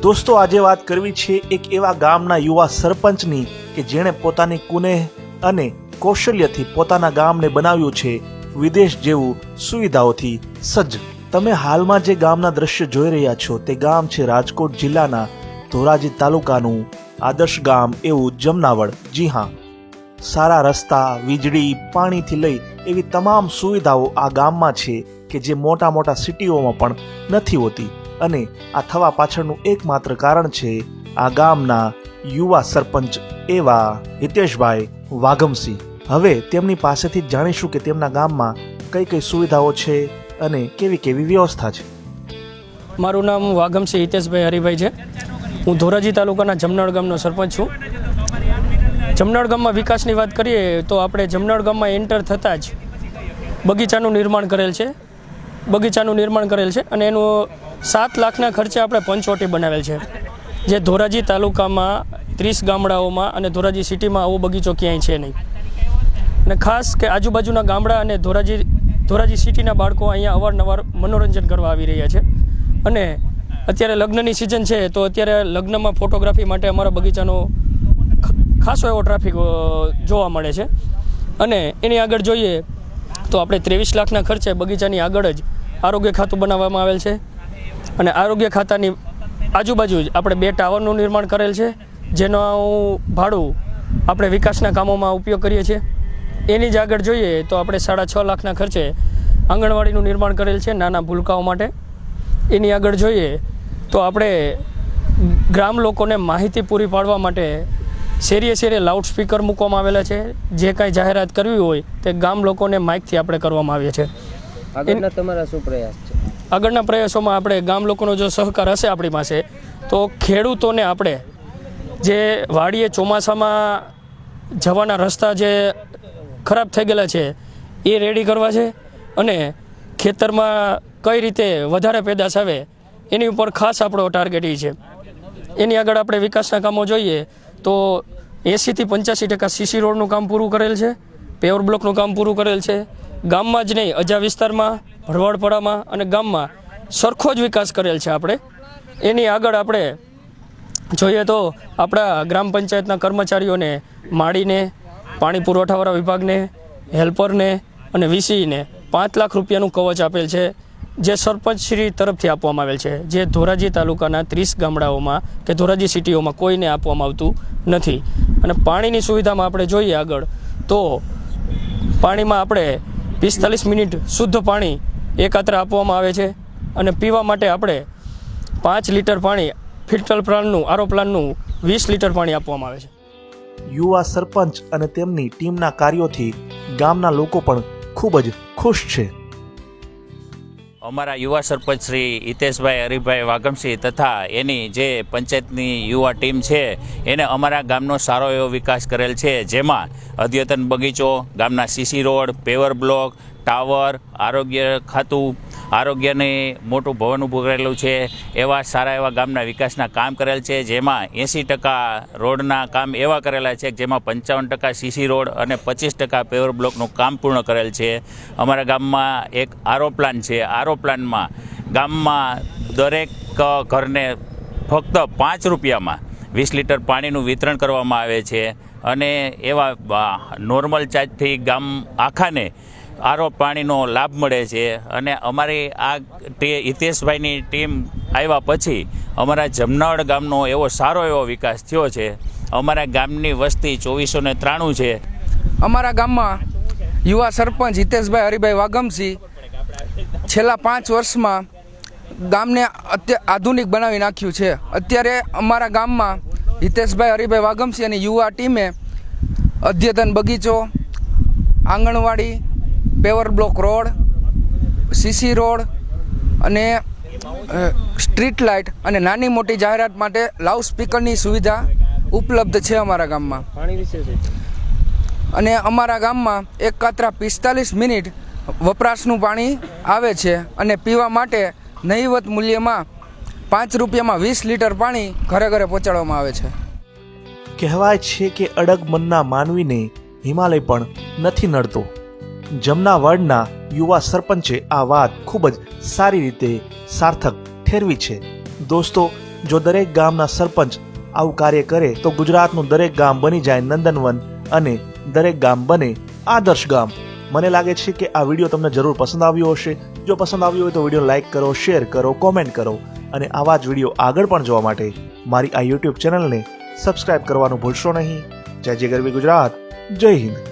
દોસ્તો, આજે વાત કરવી છે એક એવા ગામના યુવા સરપંચની કે જેણે પોતાની કુનેહ અને કૌશલ્યથી પોતાના ગામને બનાવ્યું છે વિદેશ જેવું સુવિધાઓથી સજ્જ। તમે હાલમાં જે ગામના દ્રશ્ય જોઈ રહ્યા છો તે ગામ છે રાજકોટ જિલ્લાના ધોરાજી તાલુકાનું આદર્શ ગામ એવું જમનાવડ। જી હા, સારા રસ્તા, વીજળી, પાણીથી લઈ એવી તમામ સુવિધાઓ આ ગામમાં છે કે જે મોટા મોટા સિટીઓમાં પણ નથી હોતી। અને આ થવા પાછળનું એકમાત્ર કારણ છે આ ગામના યુવા સરપંચ એવા હિતેશભાઈ વાઘમસિંહ। હવે તેમની પાસેથી જાણીશું કે તેમના ગામમાં કઈ કઈ સુવિધાઓ છે અને કેવી કેવી વ્યવસ્થા છે। મારું નામ વાઘમસિંહ હિતેશભાઈ હરિભાઈ છે। હું ધોરાજી તાલુકાના જમનાવડ ગામનો સરપંચ છું। જમનાવડ ગામમાં વિકાસની વાત કરીએ તો આપણે જમનાવડ ગામમાં એન્ટર થતાં જ બગીચાનું નિર્માણ કરેલ છે અને એનું 7 લાખના ખર્ચે આપણે પંચવટી બનાવેલ છે, જે ધોરાજી તાલુકામાં 30 ગામડાઓમાં અને ધોરાજી સિટીમાં આવો બગીચો ક્યાંય છે નહીં। અને ખાસ કે આજુબાજુના ગામડા અને ધોરાજી સિટીના બાળકો અહીંયા અવારનવાર મનોરંજન કરવા આવી રહ્યા છે। અને અત્યારે લગ્નની સિઝન છે તો અત્યારે લગ્નમાં ફોટોગ્રાફી માટે અમારા બગીચાનો ખાસો એવો ટ્રાફિક જોવા મળે છે। અને એની આગળ જોઈએ તો આપણે 23 લાખના ખર્ચે બગીચાની આગળ જ આરોગ્ય ખાતું બનાવવામાં આવેલ છે। અને આરોગ્ય ખાતાની આજુબાજુ જ આપણે 2 ટાવરનું નિર્માણ કરેલ છે, જેનો ભાડું આપણે વિકાસના કામોમાં ઉપયોગ કરીએ છીએ। એની જ આગળ જોઈએ તો આપણે 6.5 લાખના ખર્ચે આંગણવાડીનું નિર્માણ કરેલ છે નાના ભૂલકાઓ માટે। એની આગળ જોઈએ તો આપણે ગ્રામ લોકોને માહિતી પૂરી પાડવા માટે શેરીએ લાઉડ સ્પીકર મૂકવામાં આવેલા છે। જે કાંઈ જાહેરાત કરવી હોય તે ગામ લોકોને માઇકથી આપણે કરવામાં આવીએ છીએ। આગળના તમારા શું પ્રયાસ છે? આગળના પ્રયાસોમાં આપણે ગામ લોકોનો જો સહકાર હશે આપણી પાસે તો ખેડૂતોને આપણે જે વાડીએ ચોમાસામાં જવાના રસ્તા જે ખરાબ થઈ ગયેલા છે એ રેડી કરવા છે, અને ખેતરમાં કઈ રીતે વધારે પેદાશ આવે એની ઉપર ખાસ આપણો ટાર્ગેટ એ છે। એની આગળ આપણે વિકાસના કામો જોઈએ તો 80થી 85% સીસી રોડનું કામ પૂરું કરેલ છે, પેવર બ્લોકનું કામ પૂરું કરેલ છે। ગામમાં જ નહીં, અજા વિસ્તારમાં, ભરવાડપડામાં અને ગામમાં સરખો જ વિકાસ કરેલ છે આપણે। એની આગળ આપણે જોઈએ તો આપણા ગ્રામ પંચાયતના કર્મચારીઓને માળીને, પાણી પુરવઠાવાળા વિભાગને, હેલ્પરને અને વીસીને 5 લાખ રૂપિયાનું કવચ આપેલ છે, જે સરપંચશ્રી તરફથી આપવામાં આવેલ છે, જે ધોરાજી તાલુકાના 30 ગામડાઓમાં કે ધોરાજી સિટીઓમાં કોઈને આપવામાં આવતું નથી। અને પાણીની સુવિધામાં આપણે જોઈએ આગળ તો પાણીમાં આપણે 45 મિનિટ શુદ્ધ પાણી એકાત્ર આપવામાં આવે છે, અને પીવા માટે આપણે 5 લીટર પાણી ફિલ્ટર પ્લાનનું આરો પ્લાનનું 20 લીટર પાણી આપવામાં આવે છે। યુવા સરપંચ અને તેમની ટીમના કાર્યોથી ગામના લોકો પણ ખૂબ જ ખુશ છે। અમારા યુવા સરપંચ શ્રી હિતેશભાઈ હરિભાઈ વાઘમસિંહ તથા એની જે પંચાયતની યુવા ટીમ છે એને અમારા ગામનો સારો એવો વિકાસ કરેલ છે, જેમાં અદ્યતન બગીચો, ગામના CC road, paver block, tower, આરોગ્ય ખાતું, આરોગ્યને મોટું ભવન ઊભું કરેલું છે, એવા સારા એવા ગામના વિકાસના કામ કરેલ છે। જેમાં 80% રોડના કામ એવા કરેલા છે જેમાં 55% સીસી રોડ અને 25% પેવર બ્લોકનું કામ પૂર્ણ કરેલ છે। અમારા ગામમાં એક આરો પ્લાન છે। આરો પ્લાનમાં ગામમાં દરેક ઘરને ફક્ત 5 રૂપિયામાં 20 લીટર પાણીનું વિતરણ કરવામાં આવે છે, અને એવા નોર્મલ ચાર્જથી ગામ આખાને આરો પાણીનો લાભ મળે છે। અને અમારી આ હિતેશભાઈની ટીમ આવ્યા પછી અમારા જમનાવડ ગામનો એવો સારો એવો વિકાસ થયો છે। અમારા ગામની વસ્તી 2493 છે। અમારા ગામમાં યુવા સરપંચ હિતેશભાઈ હરિભાઈ વાઘમસિંહ છેલ્લા 5 વર્ષમાં ગામને આધુનિક બનાવી નાખ્યું છે। અત્યારે અમારા ગામમાં હિતેશભાઈ હરિભાઈ વાઘમસિંહ અને યુવા ટીમે અદ્યતન બગીચો, anganwadi, paver block road, CC road અને સ્ટ્રીટ લાઇટ અને નાની મોટી જાહેરાત માટે લાઉડ સ્પીકરની સુવિધા ઉપલબ્ધ છે અમારા ગામમાં। પાણી વિશે છે અને અમારા ગામમાં એકાત્ર 45 મિનિટ વપરાશનું પાણી આવે છે, અને પીવા માટે નહીવત મૂલ્યમાં 5 રૂપિયામાં 20 લીટર પાણી ઘરે ઘરે પહોંચાડવામાં આવે છે। કહેવાય છે કે અડગ મનના માનવીને હિમાલય પણ નથી નડતો। જમનાવડના યુવા સરપંચે આ વાત ખૂબ જ સારી રીતે સાર્થક ઠેરવી છે। દોસ્તો, જો દરેક ગામના સરપંચ આવું કાર્ય કરે તો ગુજરાતનું દરેક ગામ બની જાય નંદનવન અને દરેક ગામ બને આદર્શ ગામ. મને લાગે છે કે આ વિડીયો તમને જરૂર પસંદ આવ્યો હશે. જો પસંદ આવ્યો હોય તો વિડીયો લાઇક કરો, શેર કરો, કોમેન્ટ કરો અને આવા જ વિડીયો આગળ પણ જોવા માટે મારી આ યુટ્યુબ ચેનલને સબસ્ક્રાઇબ કરવાનું ભૂલશો નહીં. જય જય ગરવી ગુજરાત, જય હિન્દ.